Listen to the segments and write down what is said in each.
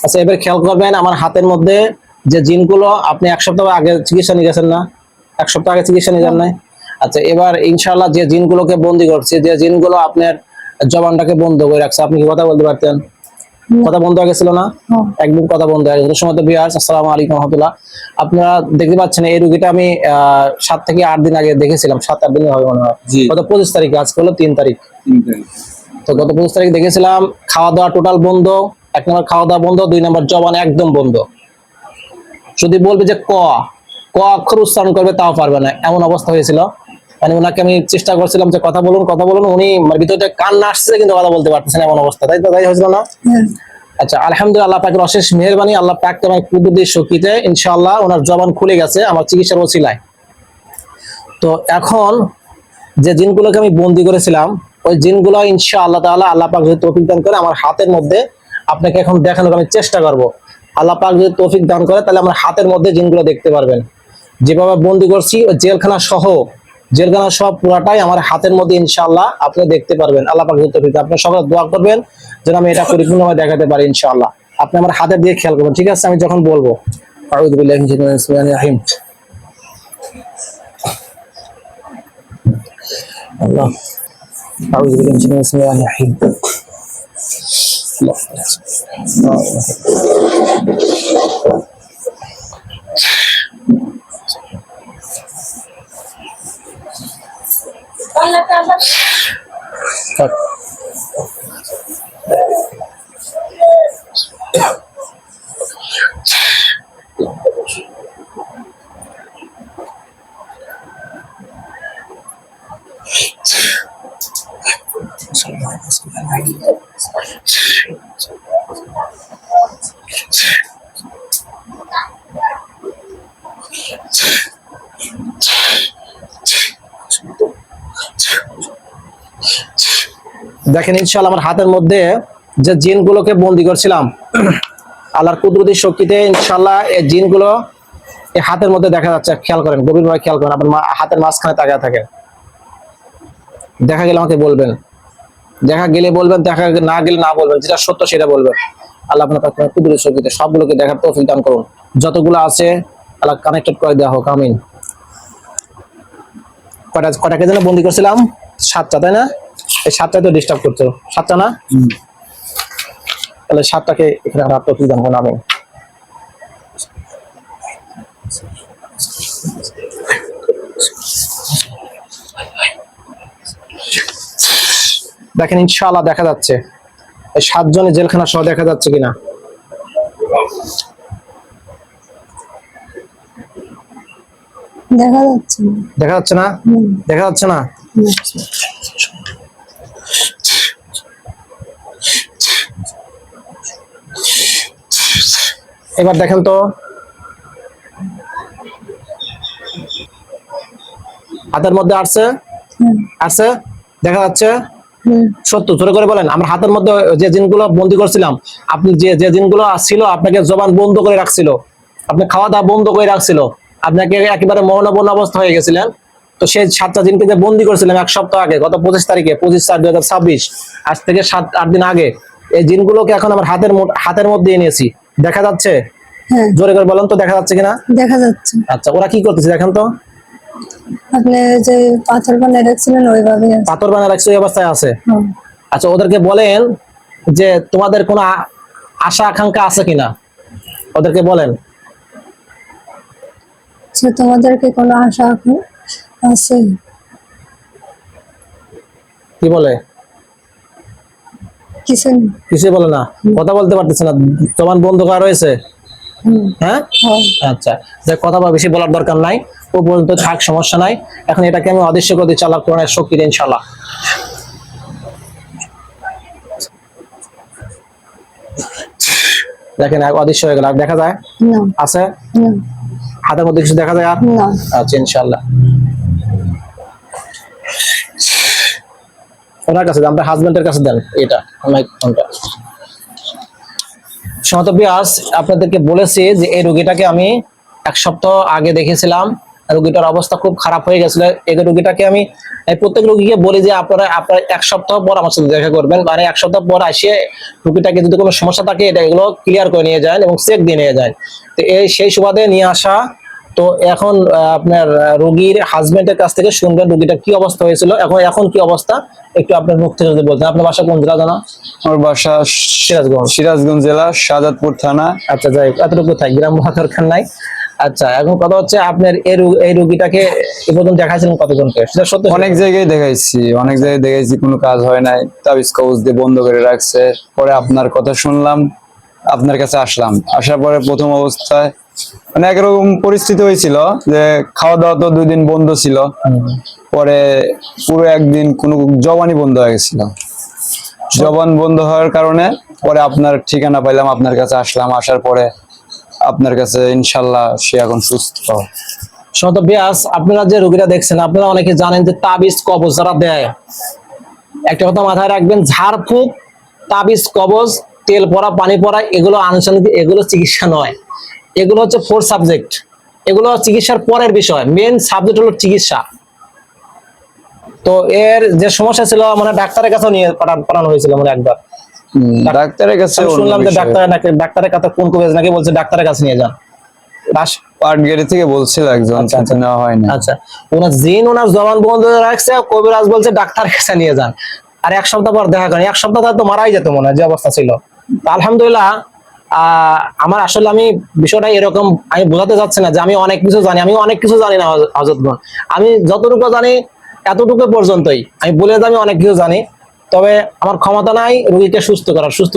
আচ্ছা, এবার খেয়াল করবেন আমার হাতের মধ্যে যে জিনগুলো আপনি এক সপ্তাহ আগে চিকিৎসা নিয়ে গেছেন না, এক সপ্তাহ আগে চিকিৎসা নিয়ে যান নাই? আচ্ছা, এবার ইনশাআল্লাহ যে জিনগুলোকে বন্দি করছে, যে জিনগুলো আপনার জবানটাকে বন্ধ করে রাখছে, আপনি কি কথা বলতে পারতেন? কথা বন্ধ হয়ে গেছিল না? একদম কথা বন্ধ হয়ে গেছিল। সময় তো ভিউয়ার্স, আসসালামু আলাইকুম রাহমাতুল্লাহ। আপনারা দেখতে পাচ্ছেন এই রোগীটা আমি 7 থেকে 8 দিন আগে দেখেছিলাম, 7-8 দিন হবে মনে হয়। গত 25 তারিখে, আজকে হলো 3 তারিখ। তো গত 25 তারিখ দেখেছিলাম, খাওয়া দাওয়া টোটাল বন্ধ। 1 নম্বর খাওয়া দাওয়া বন্ধ, 2 নম্বর জবান একদম বন্ধ। যদি বলবে যে ক ক অক্ষর উচ্চারণ করবে তাও পারবে না, এমন অবস্থা হয়েছিল। মানে ওনাকে আমি চেষ্টা করছিলাম যে কথা বলুন কথা বলুন, উনি ভিতরে কান্না আসছে কিন্তু কথা বলতে পারতেছেন, এমন অবস্থা। তাই তো, তাই হয়েছিল না? আচ্ছা, আলহামদুলিল্লাহ, আল্লাহ পাকের অশেষ মেহেরবানি, আল্লাহ পাক তোমার কুদরতের শক্তিতে ইনশাআল্লাহ ওনার জবান খুলে গেছে আমার চিকিৎসার ওসিলায়। তো এখন যে জিনগুলোকে আমি বন্দি করেছিলাম, ওই জিনগুলো ইনশাআল্লাহ তাআলা আল্লাহ পাক যদি তৌফিক দান করে আমার হাতের মধ্যে আপনাকে এখন দেখানোর আমি চেষ্টা করব। আল্লাহ পাক যদি তৌফিক দান করে তাহলে আমার হাতের মধ্যে জিনগুলো দেখতে পারবেন। যেভাবে বন্দি করছি ওই জেলখানা সহ পুরাটাই আমার হাতের মধ্যে ইনশাআল্লাহ আপনি দেখতে পারবেন। আল্লাহ পাক যদি তৌফিক দেন, আপনি সবাই দোয়া করবেন যেন আমি এটা পরিপূর্ণভাবে দেখাতে পারি ইনশাআল্লাহ। আপনি আমার হাতের দিকে খেয়াল করবেন, ঠিক আছে? আমি যখন বলবো আউযু বিল্লাহি মিনাশ শাইতানির রাজিম, আল্লাহ আউযু বিল্লাহি মিনাশ শাইতানির রাজিম, দেখেন ইনশাআল্লাহ আমার হাতের মধ্যে যে জিনগুলোকে বন্দি করছিলাম আল্লাহর কুদরতি শক্তিতে ইনশাআল্লাহ এই জিনগুলো এই হাতের মধ্যে দেখা যাচ্ছে। খেয়াল করেন, গভীরভাবে খেয়াল করেন, আপনার হাতের মাঝখানে তাকিয়ে থাকেন। দেখা গেলে আমাকে বলবেন, দেখা গেলে বলবেন, দেখা না গেলে না বলবেন, যেটা সত্য সেটা বলবেন। আল্লাহ আপনার কুদরতি শক্তিতে সবগুলোকে দেখার তৌফিক দান করুন। যতগুলো আছে আল্লাহ কানেক্টেড করে দেওয়া হোক, আমিন। কয়টাকে যেন বন্দি করছিলাম? 7টা, তাই না? এই 7টায় তো ডিস্টার্ব করছো, 7টা না? তাহলে 7টাকে এখানে রাত তৌফিক দান করুন, আমিন। দেখেন ইনশাআল্লাহ দেখা যাচ্ছে এই 7 জনের জেলখানা সহ দেখা যাচ্ছে কিনা। দেখা যাচ্ছে না। দেখা যাচ্ছে না? দেখা যাচ্ছে না? এবার দেখেন তো হাতের মধ্যে আসছে, আসছে, দেখা যাচ্ছে? সত্য, জোরে করে বলেন। আমার হাতের মধ্যে যে জিনগুলো বন্দি করছিলাম, আপনি যে জিনগুলো ছিল আপনাকে জবান বন্ধ করে রাখছিল, আপনি খাওয়া দাওয়া বন্ধ করে রাখছিল, আপনাকে একেবারে মরণাপন্ন অবস্থা হয়ে গেছিলেন। তো সেই 7টা জিনকে যে বন্দি করছিলাম 1 সপ্তাহ আগে, গত 25 তারিখে, 25/4/2026, আজ থেকে 7-8 দিন আগে, এই জিনগুলোকে এখন আমার হাতের মধ্যে এনেছি। দেখা যাচ্ছে? জোরে করে বলেন তো, দেখা যাচ্ছে কিনা? দেখা যাচ্ছে। আচ্ছা, ওরা কি করতেছে দেখেন তো। আপনি যে পাথর বানিয়ে রাখছিলেন ওইভাবে পাথর বানিয়ে রাখছে, ওই অবস্থায় আছে। আচ্ছা, ওদেরকে বলেন যে তোমাদের কোনো আশা আকাঙ্ক্ষা আছে কিনা, ওদেরকে বলেন। তোমাদেরকে কোনো আশা আছে? কি বলে? কিছু বলে না, কথা বলতে পারতেছে না, জবান বন্ধ করা রয়েছে। হ্যাঁ, আচ্ছা, যে কথা বেশি বলার দরকার নাই, ও পর্যন্ত থাক, সমস্যা নাই। এখন এটাকে আমি অদৃশ্য করে দিচ্ছি আল্লাহর কোরআনের শক্তিতে ইনশাআল্লাহ। দেখেন অদৃশ্য হয়ে গেল, আর দেখা যায়? আছে হাতের মধ্যে কিছু দেখা যায় আর? আচ্ছা, ইনশাআল্লাহ ওনার কাছে দেন, আপনার হাজবেন্ডের কাছে দেন এটা মাইক্রোফোনটা। সমত বিয়াস, আপনাদেরকে বলেছি যে এই রোগীটাকে আমি 1 সপ্তাহ আগে দেখেছিলাম, রোগীটার অবস্থা খুব খারাপ হয়ে গেছিল। এই রোগীটাকে আমি প্রত্যেক রোগীকে বলি যে আপনারা এক সপ্তাহ পর আমার সাথে দেখা করবেন, মানে এক সপ্তাহ পর আসে রোগীটাকে যদি কোনো সমস্যা থাকে এগুলো ক্লিয়ার করে নিয়ে যায় এবং চেক দিয়ে নিয়ে যায়। তো সেই সুবাদে নিয়ে আসা। তো এখন আপনার রোগীর হাজবেন্ডের কাছ থেকে শুনবেন রোগীটা কি অবস্থা হয়েছিল, এখন কি অবস্থা, একটু আপনার মুখ থেকে যদি বলতেন। আপনার বাসা কোন জেলা জানা? আমার বাসা সিরাজগঞ্জ জেলা, শাহজাদপুর থানা। আচ্ছা, যাই এতটুকু থাক, গ্রাম বলা দরকার নাই। আচ্ছা, এখন কথা হচ্ছে আপনার এই রোগীটাকে এ পর্যন্ত দেখাইছিলেন কতজনকে? সেটা সত্য? অনেক জায়গায় দেখাইছি, কোনো কাজ হয় নাই। তাবিজ কবজ দিয়ে বন্ধ করে রাখছে। পরে আপনার কথা শুনলাম, আপনার কাছে আসলাম। আসার পরে প্রথম অবস্থায় মানে একরকম পরিস্থিতি হয়েছিল যে খাওয়া দাওয়া তো 2 দিন বন্ধ ছিল। পরে পুরো একদিন কোনো জবানই বন্ধ হয়ে গেছিল। জবান বন্ধ হওয়ার কারণে পরে আপনার ঠিকানা পাইলাম, আপনার কাছে আসলাম। আসার পরে আপনার কাছে ইনশাল্লাহ সে এখন সুস্থ। শত বিয়াস, আপনারা যে রোগীরা দেখছেন, আপনারা অনেকে জানেন যে তাবিজ কবজ যারা দেয়, একটা কথা মাথায় রাখবেন, ঝাড়ফুঁক, তাবিজ কবজ, তেল পড়া, পানি পড়া, এগুলো আনুষঙ্গিক, এগুলো চিকিৎসা নয়। এগুলো হচ্ছে 4 সাবজেক্ট। এগুলো চিকিৎসার পরের বিষয়, মেন সাবজেক্ট হলো চিকিৎসা। তো এর যে সমস্যা ছিল মানে ডাক্তারের কাছে নিয়ে পাঠানো হয়েছিল মানে একবার। ডাক্তারের কাছে আমি শুনলাম যে ডাক্তারের কাছে কোন কবিরাজ নাকি বলছে ডাক্তারের কাছে নিয়ে যান। পাটগেড়ি থেকে বলছিল একজন, কিন্তু নেওয়া হয়নি। আচ্ছা, ওনার জবান বন্ধ রাখছে, কবিরাজ বলছে ডাক্তারের কাছে নিয়ে যান। আর এক সপ্তাহ পর দেখা করেন, এক সপ্তাহ তো মারাই যেত মনে হয় যে অবস্থা ছিল। তো আলহামদুলিল্লাহ, আমার আসলে আমি বিষয়টা এরকম আমি বোঝাতে চাচ্ছি না যে আমি অনেক কিছু জানি, আমি অনেক কিছু জানি না হযরতগণ। আমি যতটুকু জানি এতটুকু পর্যন্তই। আমি বলে যে আমি অনেক কিছু জানি, তবে আমার ক্ষমতা নাই রোগীকে সুস্থ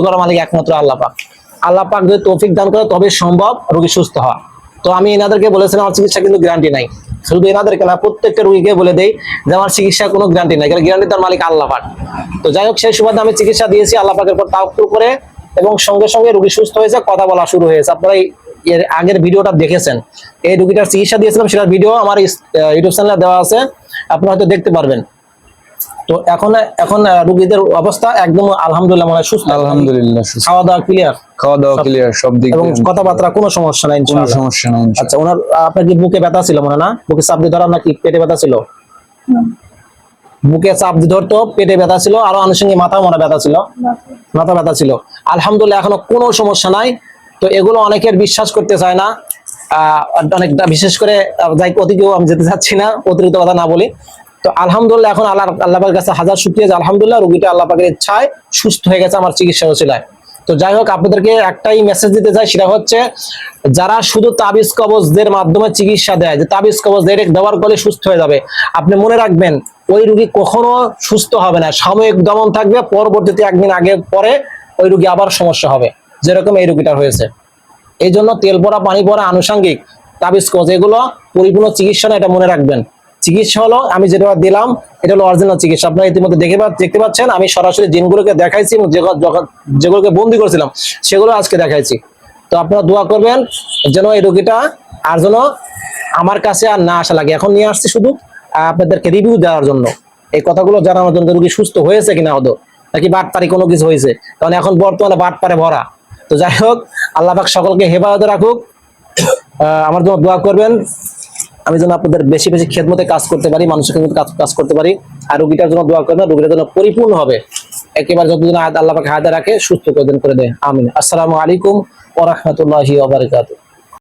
করার মালিক একমাত্র আল্লাহ পাক। আল্লাহ পাক যদি তৌফিক দান করে তবে সম্ভব রোগী সুস্থ হওয়া। তো আমি এনাদেরকে বলেছিলাম আমার চিকিৎসা কিন্তু গ্যারান্টি নাই। শুধু এনাদেরকে না, প্রত্যেকটা রোগীকে বলে দেই যে আমার চিকিৎসা কোনো গ্যারান্টি নাই, কারণ গ্যারান্টি তার মালিক আল্লাহ পাক। তো যাই হোক, সেই সুবাদে আমি চিকিৎসা দিয়েছি আল্লাহ পাকের উপর তাওয়াক্কুল করে, এবং সঙ্গে সঙ্গে রোগী সুস্থ হয়েছে, কথা বলা শুরু হয়েছে। আপনারা এর আগের ভিডিওটা দেখেছেন, এই রোগীটার চিকিৎসা দিয়েছিলাম, সেটার ভিডিও আমার ইউটিউব চ্যানেলে দেওয়া আছে, আপনারা হয়তো দেখতে পারবেন। তো এখন রোগীদের অবস্থা একদম আলহামদুলিল্লাহ মনে হয় সুস্থ। আলহামদুলিল্লাহ, খাওয়া দাওয়া ক্লিয়ার, সব দিক এবং কথাবার্তা কোনো সমস্যা নাই, কোনো সমস্যা নাই। আচ্ছা, আপনার কি বুকে ব্যথা ছিল মনে না? বুকে চাপ দিয়ে ধরা নাকি পেটে ব্যথা ছিল? বুকে চাপ দিয়ে ধরতো, পেটে ব্যথা ছিল, আরো আনুষঙ্গিক মাথা মনে ব্যথা ছিল, মাথা ব্যথা ছিল। আলহামদুলিল্লাহ এখনো কোনো সমস্যা নাই। তো এগুলো অনেকের বিশ্বাস করতে চায় না, অনেকটা বিশেষ করে যাই অতিকেও আমি যেতে চাচ্ছি না, অতিরিক্ত কথা না বলি। তো আলহামদুলিল্লাহ এখন আল্লাহ পাকের কাছে হাজার শুকরিয়া যে আলহামদুলিল্লাহ রোগীটা আল্লাহ পাকের ইচ্ছায় সুস্থ হয়ে গেছে আমার চিকিৎসা ওসিলায়। তো যাই হোক, আপনাদেরকে একটাই মেসেজ দিতে চাই, সেটা হচ্ছে যারা শুধু তাবিজ কবজদের মাধ্যমে চিকিৎসা দেয়, যে তাবিজ কবজ দেওয়ার ফলে সুস্থ হয়ে যাবে, আপনি মনে রাখবেন ওই রোগী কখনো সুস্থ হবে না, সাময়িক দমন থাকবে, পরবর্তীতে একদিন আগে পরে ওই রোগী আবার সমস্যা হবে, যেরকম এই রোগীটার হয়েছে। এই জন্য তেল পড়া, পানি পড়া, আনুষঙ্গিক, তাবিজ কবজ এগুলো পরিপূর্ণ চিকিৎসা না, এটা মনে রাখবেন। চিকিৎসা হলো আমি যেটা দিলাম, এটা হলো অরিজিনাল চিকিৎসা। আপনারা ইতিমধ্যে দেখতে পাচ্ছেন আমি সরাসরি জিনগুলোকে দেখাইছি, যেগুলোকে বন্দি করেছিলাম সেগুলো আজকে দেখাইছি। তো আপনারা দোয়া করবেন যেন এই রোগীটা আর যেন আমার কাছে আর না আসা লাগে। এখন নিয়ে আসছি শুধু আপনাদেরকে রিভিউ দেওয়ার জন্য, এই কথাগুলো জানানোর জন্য, রোগী সুস্থ হয়েছে কিনা হতো নাকি বাটপারি কোনো কিছু হয়েছে, কারণ এখন বর্তমানে বাটপারে ভরা। তো যাই হোক, আল্লাহ পাক সকলকে হেফাজতে রাখুক। আমার জন্য দোয়া করবেন, আমি যেন আপনাদের বেশি বেশি খেদমতে কাজ করতে পারি, মানুষের খেদমতে কাজ করতে পারি। আর রোগীটার জন্য দোয়া করবেন, রোগীটার জন্য পরিপূর্ণ হবে একেবারে, যতদিন আল্লাহ পাক হায়াতে রাখে সুস্থ করে দেয়। আমিন। আসসালামু আলাইকুম ওয়া রাহমাতুল্লাহি ওয়া বারাকাতুহু।